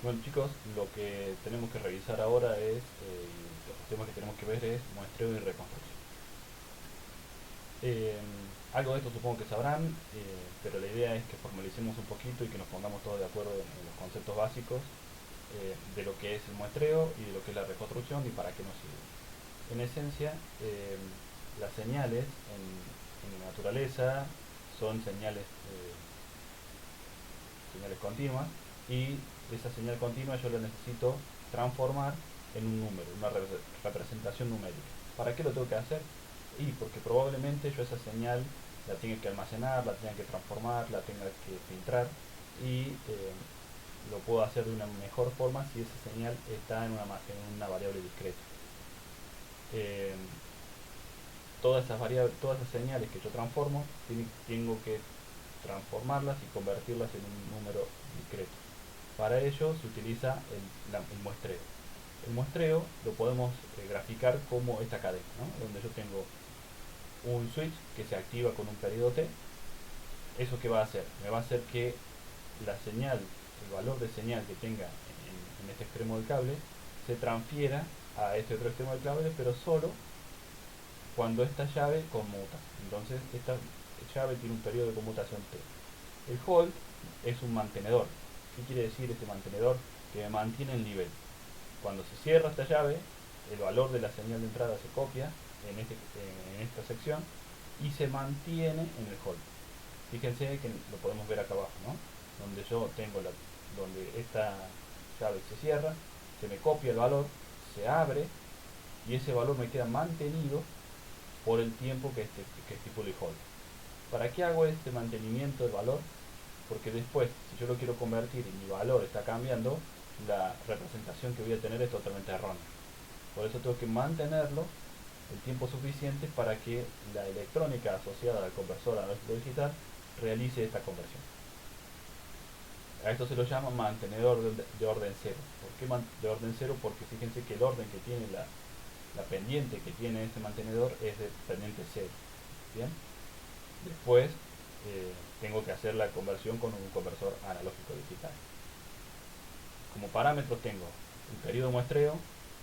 Bueno chicos, lo que tenemos que revisar ahora es, los temas que tenemos que ver es muestreo y reconstrucción. Eh, Algo de esto supongo que sabrán, pero la idea es que formalicemos un poquito y que nos pongamos todos de acuerdo en los conceptos básicos de lo que es el muestreo y de lo que es la reconstrucción y para qué nos sirve. En esencia, las señales en la naturaleza son señales continuas, y esa señal continua yo la necesito transformar en un número, una representación numérica. ¿Para qué lo tengo que hacer? Y porque probablemente yo esa señal la tenga que almacenar, la tenga que transformar, la tenga que filtrar, y lo puedo hacer de una mejor forma si esa señal está en una variable discreta. Eh, todas esas señales que yo transformo, tengo que transformarlas y convertirlas en un número discreto. Para ello se utiliza el muestreo. El muestreo lo podemos graficar como esta cadena, ¿no? Donde yo tengo un switch que se activa con un periodo T. ¿Eso qué va a hacer? Me va a hacer que la señal, el valor de señal que tenga en este extremo del cable, se transfiera a este otro extremo del cable, pero solo cuando esta llave conmuta. Entonces esta llave tiene un periodo de conmutación T. El hold es un mantenedor. ¿Qué quiere decir este mantenedor? Que me mantiene el nivel. Cuando se cierra esta llave, el valor de la señal de entrada se copia en esta sección y se mantiene en el hold. Fíjense que lo podemos ver acá abajo, ¿no? Donde yo tengo donde esta llave se cierra, se me copia el valor, se abre y ese valor me queda mantenido por el tiempo que estipula el hold. ¿Para qué hago este mantenimiento del valor? Porque después, si yo lo quiero convertir y mi valor está cambiando, la representación que voy a tener es totalmente errónea. Por eso tengo que mantenerlo el tiempo suficiente para que la electrónica asociada al conversor analógico digital realice esta conversión. A esto se lo llama mantenedor de orden cero. ¿Por qué de orden cero? Porque fíjense que el orden que tiene la pendiente que tiene este mantenedor es de pendiente cero. Bien, después tengo que hacer la conversión con un conversor analógico digital. Como parámetros tengo el periodo de muestreo,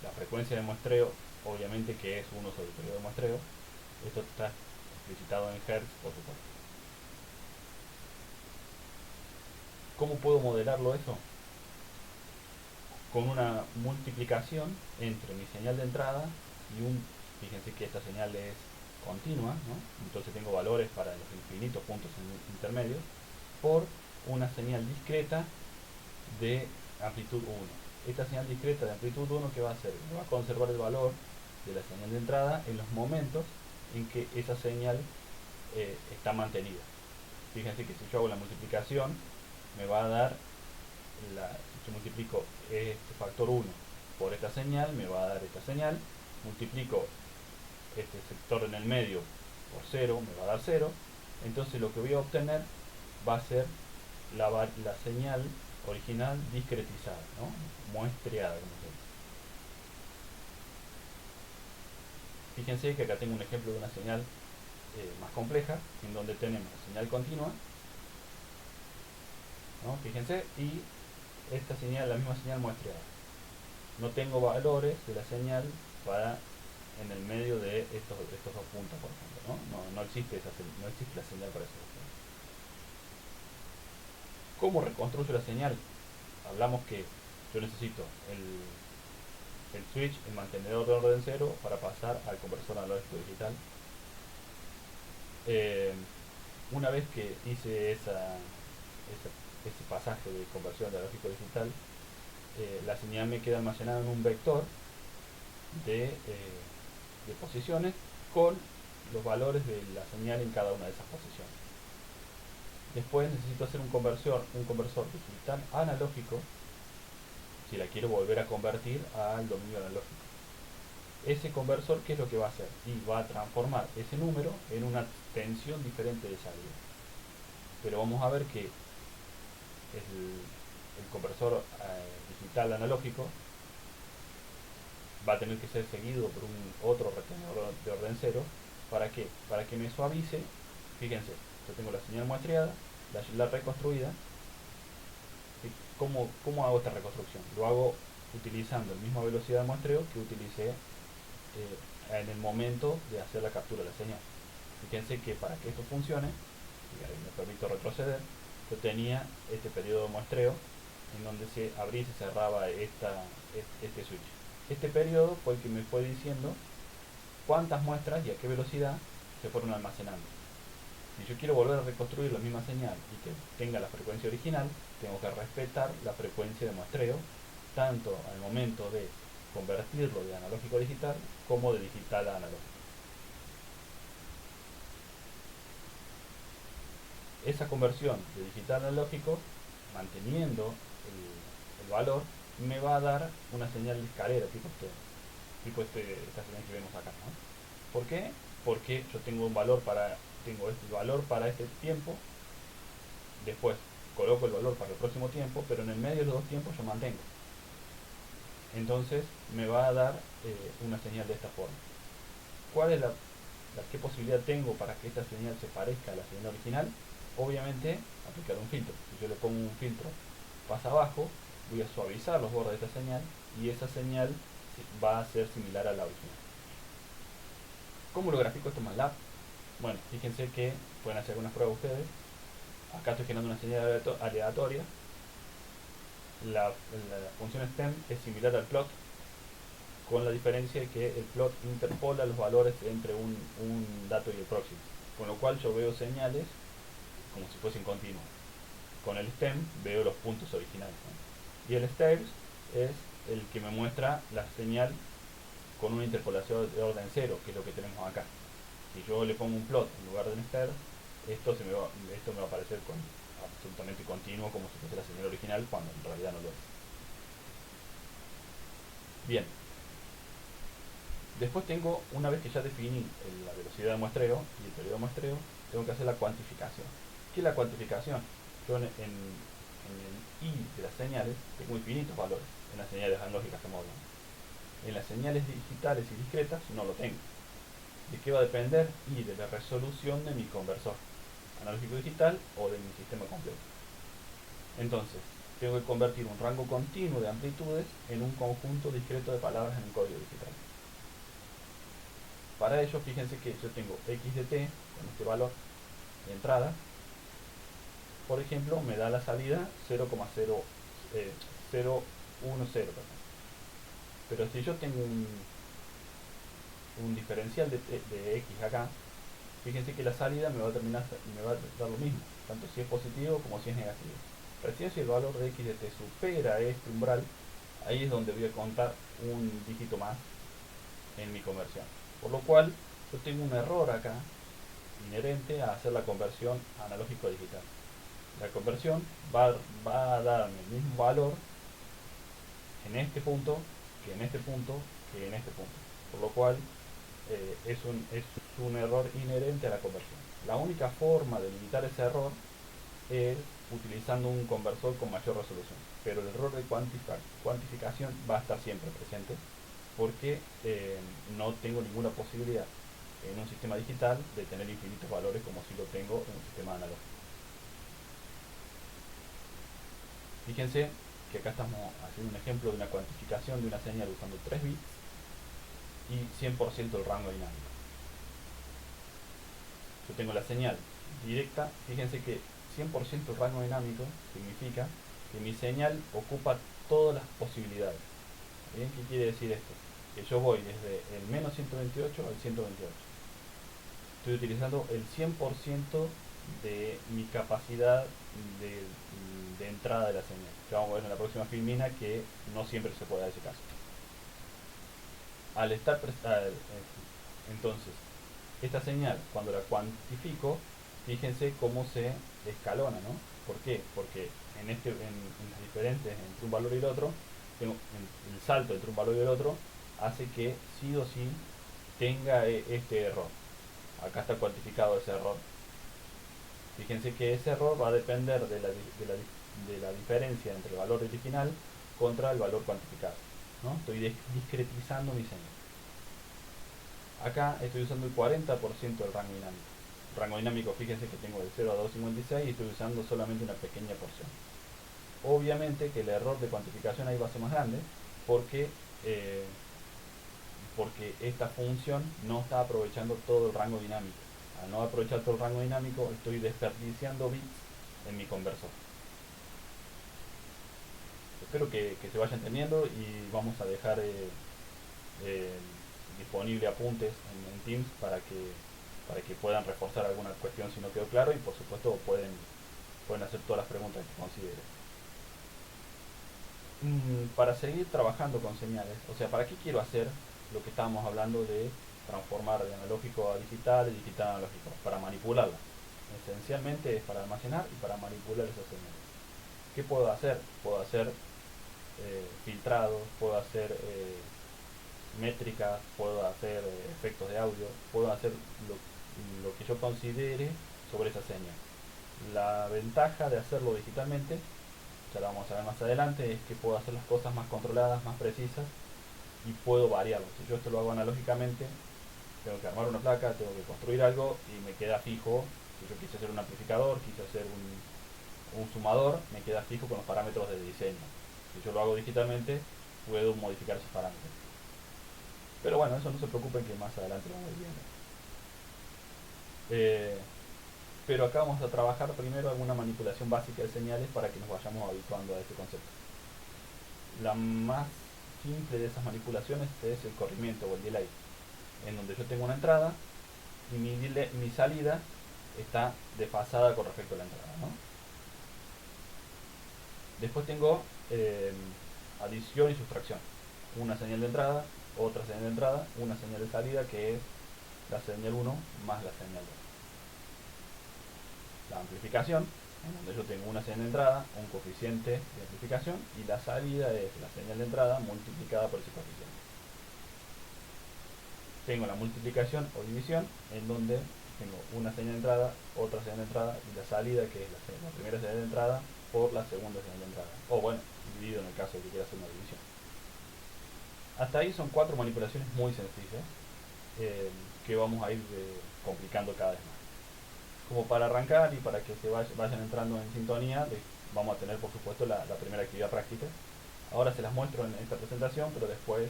la frecuencia de muestreo, obviamente que es 1 sobre el periodo de muestreo. Esto está explicitado en Hertz, por supuesto. ¿Cómo puedo modelarlo eso? Con una multiplicación entre mi señal de entrada y fíjense que esta señal es continua, ¿no? Entonces tengo valores para los infinitos puntos intermedios, por una señal discreta de amplitud 1. Esta señal discreta de amplitud 1, ¿qué va a hacer? Va a conservar el valor de la señal de entrada en los momentos en que esa señal está mantenida. Fíjense que si yo hago la multiplicación, me va a dar, si yo multiplico este factor 1 por esta señal, me va a dar esta señal. Multiplico este sector en el medio por 0, me va a dar 0. Entonces lo que voy a obtener va a ser la señal original discretizada, ¿no? Muestreada, como se dice. Fíjense que acá tengo un ejemplo de una señal más compleja, en donde tenemos señal continua, ¿no? Fíjense, y esta señal, la misma señal muestreada. No tengo valores de la señal para en el medio de estos dos puntos, por ejemplo, no existe no existe la señal para esos dos puntos. ¿Cómo reconstruyo la señal? Hablamos que yo necesito el switch, el mantenedor de orden cero, para pasar al conversor analógico digital. Eh, una vez que hice ese pasaje de conversión de analógico digital, la señal me queda almacenada en un vector de posiciones con los valores de la señal en cada una de esas posiciones. Después necesito hacer un conversor digital analógico si la quiero volver a convertir al dominio analógico. Ese conversor, ¿qué es lo que va a hacer? Y va a transformar ese número en una tensión diferente de salida. Pero vamos a ver que el conversor digital analógico va a tener que ser seguido por un otro retenedor de orden cero. ¿Para qué? Para que me suavice. Fíjense, yo tengo la señal muestreada, la reconstruida, ¿sí? ¿Cómo hago esta reconstrucción? Lo hago utilizando la misma velocidad de muestreo que utilicé en el momento de hacer la captura de la señal. Fíjense que para que esto funcione, y ahí me permito retroceder, yo tenía este periodo de muestreo en donde se abría y se cerraba este switch. Este periodo fue el que me fue diciendo cuántas muestras y a qué velocidad se fueron almacenando. Si yo quiero volver a reconstruir la misma señal y que tenga la frecuencia original, tengo que respetar la frecuencia de muestreo, tanto al momento de convertirlo de analógico a digital como de digital a analógico. Esa conversión de digital a analógico, manteniendo el valor, me va a dar una señal de escalera esta señal que vemos acá, ¿no? ¿Por qué? Porque yo tengo este valor para este tiempo, después coloco el valor para el próximo tiempo, pero en el medio de los dos tiempos yo mantengo. Entonces me va a dar una señal de esta forma. ¿Cuál es qué posibilidad tengo para que esta señal se parezca a la señal original? Obviamente aplicar un filtro. Si yo le pongo un filtro pasa abajo, voy a suavizar los bordes de esta señal y esa señal va a ser similar a la original. ¿Cómo lo grafico esto en MATLAB? Bueno, fíjense que pueden hacer algunas pruebas ustedes. Acá estoy generando una señal aleatoria. La función stem es similar al plot, con la diferencia de que el plot interpola los valores entre un dato y el próximo, con lo cual yo veo señales como si fuesen continuas. Con el stem veo los puntos originales, ¿no? Y el stairs es el que me muestra la señal con una interpolación de orden 0, que es lo que tenemos acá. Si yo le pongo un plot en lugar de un stair, esto me va a aparecer absolutamente continuo, como si fuese la señal original, cuando en realidad no lo es. Bien, después tengo, una vez que ya definí la velocidad de muestreo y el periodo de muestreo, tengo que hacer la cuantificación. ¿Qué es la cuantificación? Yo en el I de las señales tengo infinitos valores, en las señales analógicas que estamos hablando. En las señales digitales y discretas no lo tengo. ¿De qué va a depender? Y de la resolución de mi conversor, analógico digital o de mi sistema completo. Entonces, tengo que convertir un rango continuo de amplitudes en un conjunto discreto de palabras en un código digital. Para ello, fíjense que yo tengo x de t con este valor de entrada. Por ejemplo, me da la salida 0,010. Pero si yo tengo un diferencial de x acá, fíjense que la salida me va a dar lo mismo, tanto si es positivo como si es negativo. Recién si el valor de x de t supera este umbral, ahí es donde voy a contar un dígito más en mi conversión. Por lo cual, yo tengo un error acá, inherente a hacer la conversión analógico a digital. La conversión va a darme el mismo valor en este punto, que en este punto, que en este punto. Por lo cual, es un error inherente a la conversión. La única forma de limitar ese error es utilizando un conversor con mayor resolución, pero el error de cuantificación va a estar siempre presente porque no tengo ninguna posibilidad en un sistema digital de tener infinitos valores como si lo tengo en un sistema analógico. Fíjense que acá estamos haciendo un ejemplo de una cuantificación de una señal usando 3 bits y 100% el rango dinámico. Yo tengo la señal directa, fíjense que 100% el rango dinámico significa que mi señal ocupa todas las posibilidades. ¿Bien? ¿Qué quiere decir esto? Que yo voy desde el menos 128 al 128. Estoy utilizando el 100% de mi capacidad de entrada de la señal. Ya vamos a ver en la próxima filmina que no siempre se puede dar ese caso. Al estar entonces, esta señal, cuando la cuantifico, fíjense cómo se escalona, ¿no? ¿Por qué? Porque en las diferencias entre un valor y el otro, el salto entre un valor y el otro hace que sí o sí tenga este error. Acá está cuantificado ese error. Fíjense que ese error va a depender de la diferencia entre el valor original contra el valor cuantificado, ¿no? Estoy discretizando mi señal. Acá estoy usando el 40% del rango dinámico. El rango dinámico, fíjense que tengo de 0 a 256 y estoy usando solamente una pequeña porción. obviamente que el error de cuantificación ahí va a ser más grande porque, eh, porque esta función no está aprovechando todo el rango dinámico. Al no aprovechar todo el rango dinámico, estoy desperdiciando bits en mi conversor. Espero que se vaya entendiendo y vamos a dejar eh, disponible apuntes en Teams para que puedan reforzar alguna cuestión si no quedó claro y por supuesto pueden hacer todas las preguntas que consideren. Para seguir trabajando con señales, o sea, ¿para qué quiero hacer lo que estábamos hablando de transformar de analógico a digital, de digital a analógico? Para manipularla. Esencialmente es para almacenar y para manipular esas señales. ¿Qué puedo hacer? Puedo hacer filtrados, puedo hacer métricas, puedo hacer efectos de audio, puedo hacer lo que yo considere sobre esa señal. La ventaja de hacerlo digitalmente, ya lo vamos a ver más adelante, es que puedo hacer las cosas más controladas, más precisas y puedo variarlo. Si yo esto lo hago analógicamente, tengo que armar una placa, tengo que construir algo y me queda fijo. Si yo quise hacer un amplificador, quise hacer un sumador, me queda fijo con los parámetros de diseño. Si yo lo hago digitalmente, puedo modificar esos parámetros. Pero bueno, eso no se preocupen que más adelante lo vamos a ir viendo. Pero acá vamos a trabajar primero alguna manipulación básica de señales para que nos vayamos habituando a este concepto. La más simple de esas manipulaciones es el corrimiento o el delay, en donde yo tengo una entrada y mi salida está desfasada con respecto a la entrada, ¿no? Después tengo adición y sustracción. Una señal de entrada, otra señal de entrada, una señal de salida que es la señal 1 más la señal 2. La amplificación, en donde yo tengo una señal de entrada, un coeficiente de amplificación y la salida es la señal de entrada multiplicada por ese coeficiente. Tengo la multiplicación o división en donde tengo una señal de entrada, otra señal de entrada y la salida que es la primera señal de entrada por la segunda señal de entrada. O bueno, dividido en el caso de que quiera hacer una división. Hasta ahí son 4 manipulaciones muy sencillas que vamos a ir complicando cada vez más. Como para arrancar y para que se vayan entrando en sintonía, vamos a tener por supuesto la primera actividad práctica. Ahora se las muestro en esta presentación, pero después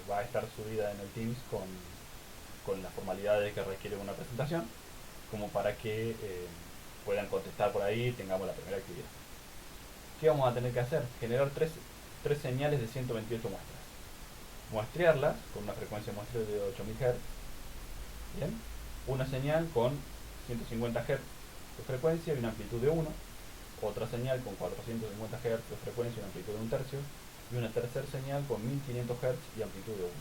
va a estar subida en el Teams con las formalidades que requiere una presentación, como para que puedan contestar por ahí y tengamos la primera actividad. ¿Qué vamos a tener que hacer? Generar tres señales de 128 muestras. Muestrearlas con una frecuencia de muestreo de 8000 Hz. Bien. Una señal con 150 Hz de frecuencia y una amplitud de 1. Otra señal con 450 Hz de frecuencia y una amplitud de 1/3. Y una tercera señal con 1500 Hz y amplitud de 1.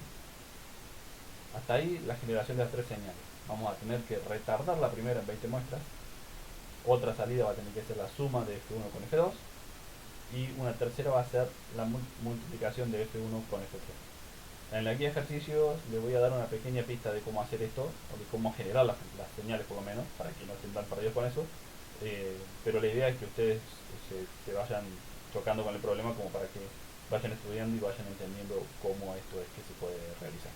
Hasta ahí la generación de las tres señales. Vamos a tener que retardar la primera en 20 muestras. Otra salida va a tener que ser la suma de F1 con F2. Y una tercera va a ser la multiplicación de F1 con F3. En la guía de ejercicios les voy a dar una pequeña pista de cómo hacer esto, o de cómo generar las señales por lo menos, para que no estén tan perdidos con eso. Pero la idea es que ustedes se vayan chocando con el problema como para que vayan estudiando y vayan entendiendo cómo esto es que se puede realizar.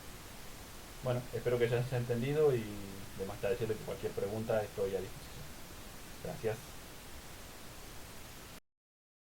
Bueno, espero que ya se haya entendido y de más está decirle que cualquier pregunta estoy a disposición. Gracias.